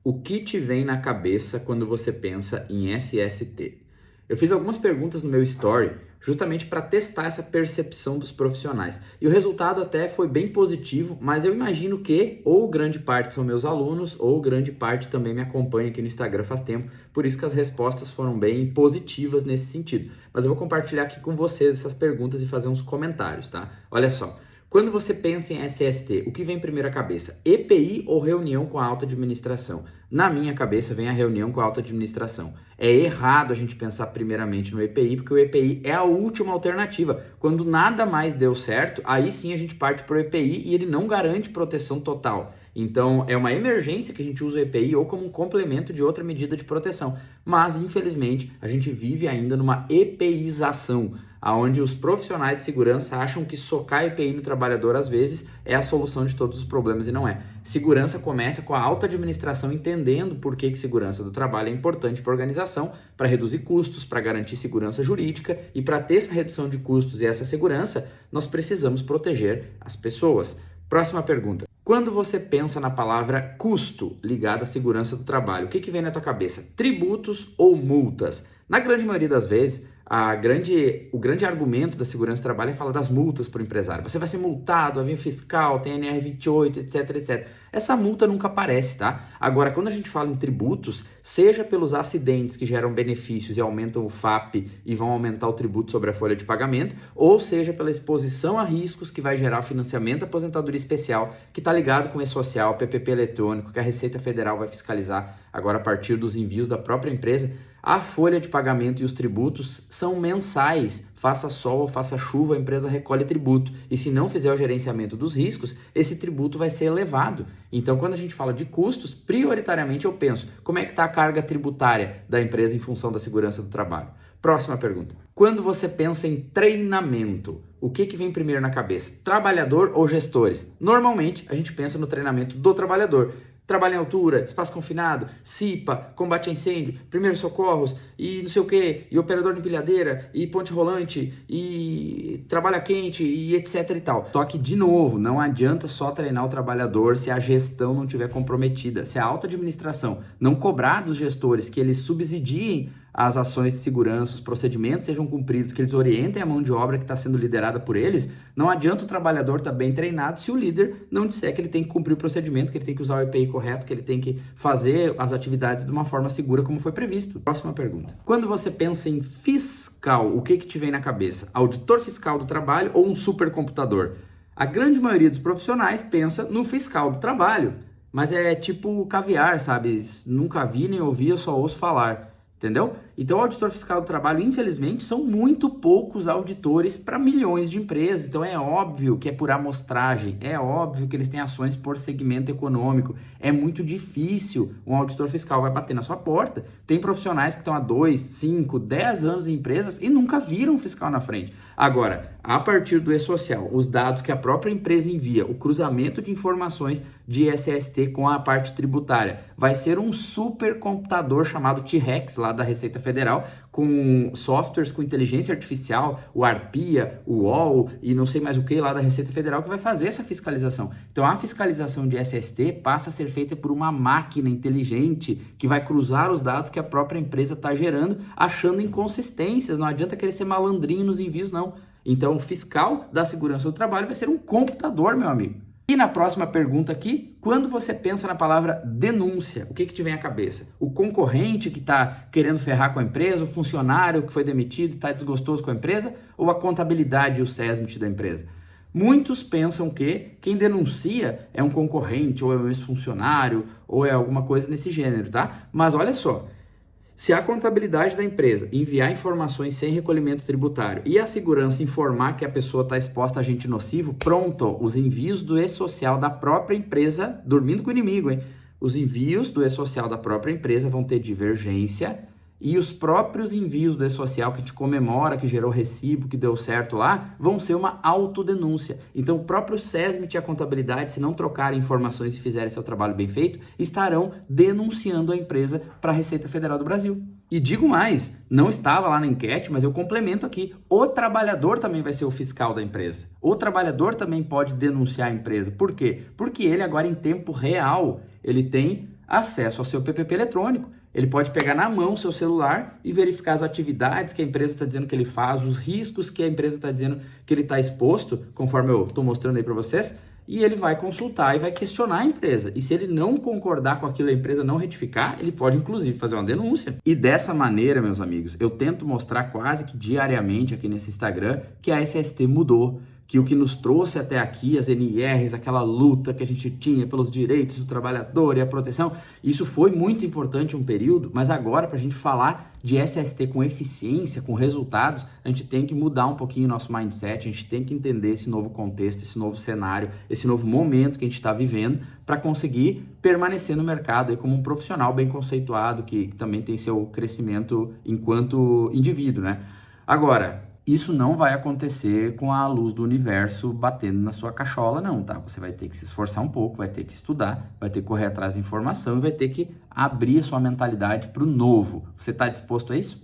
O que te vem na cabeça quando você pensa em SST? Eu fiz algumas perguntas no meu story justamente para testar essa percepção dos profissionais. E o resultado até foi bem positivo, mas eu imagino que ou grande parte são meus alunos ou grande parte também me acompanha aqui no Instagram faz tempo, por isso que as respostas foram bem positivas nesse sentido. Mas eu vou compartilhar aqui com vocês essas perguntas e fazer uns comentários, tá? Olha só. Quando você pensa em SST, o que vem primeiro à cabeça? EPI ou reunião com a alta administração? Na minha cabeça vem a reunião com a alta administração. É errado a gente pensar primeiramente no EPI, porque o EPI é a última alternativa. Quando nada mais deu certo, aí sim a gente parte para o EPI e ele não garante proteção total. Então, é uma emergência que a gente usa o EPI ou como um complemento de outra medida de proteção. Mas, infelizmente, a gente vive ainda numa EPIzação, onde os profissionais de segurança acham que socar EPI no trabalhador, às vezes, é a solução de todos os problemas e não é. Segurança começa com a alta administração entendendo por que segurança do trabalho é importante para a organização, para reduzir custos, para garantir segurança jurídica e para ter essa redução de custos e essa segurança, nós precisamos proteger as pessoas. Próxima pergunta. Quando você pensa na palavra custo ligado à segurança do trabalho, o que vem na tua cabeça? Tributos ou multas? Na grande maioria das vezes, o grande argumento da segurança do trabalho é falar das multas para o empresário. Você vai ser multado, avião fiscal, tem NR28, etc, etc. Essa multa nunca aparece, tá? Agora, quando a gente fala em tributos, seja pelos acidentes que geram benefícios e aumentam o FAP e vão aumentar o tributo sobre a folha de pagamento, ou seja pela exposição a riscos que vai gerar financiamento da aposentadoria especial, que está ligado com o E-Social, PPP eletrônico, que a Receita Federal vai fiscalizar agora a partir dos envios da própria empresa. A folha de pagamento e os tributos são mensais. Faça sol ou faça chuva, a empresa recolhe tributo. E se não fizer o gerenciamento dos riscos, esse tributo vai ser elevado. Então, quando a gente fala de custos, prioritariamente eu penso, como é que está a carga tributária da empresa em função da segurança do trabalho? Próxima pergunta. Quando você pensa em treinamento, o que vem primeiro na cabeça? Trabalhador ou gestores? Normalmente, a gente pensa no treinamento do trabalhador. Trabalho em altura, espaço confinado, CIPA, combate a incêndio, primeiros socorros e não sei o que, e operador de empilhadeira, e ponte rolante, e trabalho quente, e etc e tal. Só que, de novo, não adianta só treinar o trabalhador se a gestão não estiver comprometida, se a alta administração não cobrar dos gestores que eles subsidiem as ações de segurança, os procedimentos sejam cumpridos, que eles orientem a mão de obra que está sendo liderada por eles, não adianta o trabalhador estar bem treinado se o líder não disser que ele tem que cumprir o procedimento, que ele tem que usar o EPI correto, que ele tem que fazer as atividades de uma forma segura como foi previsto. Próxima pergunta. Quando você pensa em fiscal, o que te vem na cabeça? Auditor fiscal do trabalho ou um supercomputador? A grande maioria dos profissionais pensa no fiscal do trabalho, mas é tipo caviar, sabe? Nunca vi nem ouvi, eu só ouço falar. Entendeu? Então, o auditor fiscal do trabalho, infelizmente, são muito poucos auditores para milhões de empresas. Então, é óbvio que é por amostragem, é óbvio que eles têm ações por segmento econômico. É muito difícil um auditor fiscal vai bater na sua porta. Tem profissionais que estão há 2, 5, 10 anos em empresas e nunca viram um fiscal na frente. Agora, a partir do E-Social, os dados que a própria empresa envia, o cruzamento de informações de SST com a parte tributária, vai ser um supercomputador chamado T-Rex lá da Receita Federal, com softwares com inteligência artificial, o ARPIA, o UOL e não sei mais o que lá da Receita Federal que vai fazer essa fiscalização. Então a fiscalização de SST passa a ser feita por uma máquina inteligente que vai cruzar os dados que a própria empresa está gerando, achando inconsistências. Não adianta querer ser malandrinho nos envios, não. Então o fiscal da segurança do trabalho vai ser um computador, meu amigo. E na próxima pergunta aqui, quando você pensa na palavra denúncia, o que te vem à cabeça? O concorrente que está querendo ferrar com a empresa, o funcionário que foi demitido e está desgostoso com a empresa, ou a contabilidade e o SESMIT da empresa? Muitos pensam que quem denuncia é um concorrente, ou é um ex-funcionário, ou é alguma coisa nesse gênero, tá? Mas olha só, se a contabilidade da empresa enviar informações sem recolhimento tributário e a segurança informar que a pessoa está exposta a agente nocivo, pronto, os envios do E-Social da própria empresa, dormindo com o inimigo, hein? Os envios do E-Social da própria empresa vão ter divergência e os próprios envios do E-Social que a gente comemora, que gerou recibo, que deu certo lá, vão ser uma autodenúncia. Então o próprio SESMIT e a contabilidade, se não trocarem informações e fizerem seu trabalho bem feito, estarão denunciando a empresa para a Receita Federal do Brasil. E digo mais, não estava lá na enquete, mas eu complemento aqui, o trabalhador também vai ser o fiscal da empresa. O trabalhador também pode denunciar a empresa. Por quê? Porque ele agora em tempo real, ele tem acesso ao seu PPP eletrônico. Ele pode pegar na mão o seu celular e verificar as atividades que a empresa está dizendo que ele faz, os riscos que a empresa está dizendo que ele está exposto, conforme eu estou mostrando aí para vocês, e ele vai consultar e vai questionar a empresa. E se ele não concordar com aquilo, a empresa não retificar, ele pode inclusive fazer uma denúncia. E dessa maneira, meus amigos, eu tento mostrar quase que diariamente aqui nesse Instagram que a SST mudou, que o que nos trouxe até aqui, as NRs, aquela luta que a gente tinha pelos direitos do trabalhador e a proteção, isso foi muito importante um período, mas agora, para a gente falar de SST com eficiência, com resultados, a gente tem que mudar um pouquinho o nosso mindset, a gente tem que entender esse novo contexto, esse novo cenário, esse novo momento que a gente está vivendo, para conseguir permanecer no mercado aí como um profissional bem conceituado, que também tem seu crescimento enquanto indivíduo, né? Agora, isso não vai acontecer com a luz do universo batendo na sua cachola, não, tá? Você vai ter que se esforçar um pouco, vai ter que estudar, vai ter que correr atrás de informação e vai ter que abrir a sua mentalidade para o novo. Você está disposto a isso?